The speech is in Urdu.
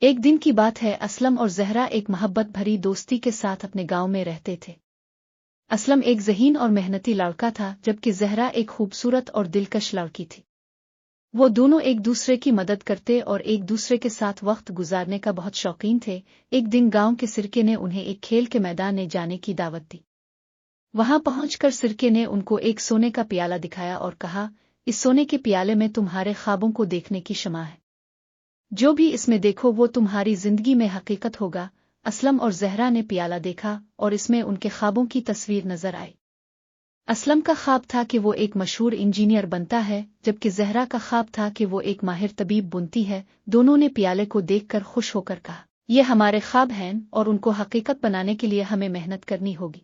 ایک دن کی بات ہے، اسلم اور زہرا ایک محبت بھری دوستی کے ساتھ اپنے گاؤں میں رہتے تھے۔ اسلم ایک ذہین اور محنتی لڑکا تھا، جبکہ زہرا ایک خوبصورت اور دلکش لڑکی تھی۔ وہ دونوں ایک دوسرے کی مدد کرتے اور ایک دوسرے کے ساتھ وقت گزارنے کا بہت شوقین تھے۔ ایک دن گاؤں کے سرکے نے انہیں ایک کھیل کے میدان میں جانے کی دعوت دی۔ وہاں پہنچ کر سرکے نے ان کو ایک سونے کا پیالہ دکھایا اور کہا، اس سونے کے پیالے میں تمہارے خوابوں کو دیکھنے کی شمع ہے۔ جو بھی اس میں دیکھو وہ تمہاری زندگی میں حقیقت ہوگا۔ اسلم اور زہرا نے پیالہ دیکھا اور اس میں ان کے خوابوں کی تصویر نظر آئی۔ اسلم کا خواب تھا کہ وہ ایک مشہور انجینئر بنتا ہے، جبکہ زہرا کا خواب تھا کہ وہ ایک ماہر طبیب بنتی ہے۔ دونوں نے پیالے کو دیکھ کر خوش ہو کر کہا، یہ ہمارے خواب ہیں اور ان کو حقیقت بنانے کے لیے ہمیں محنت کرنی ہوگی۔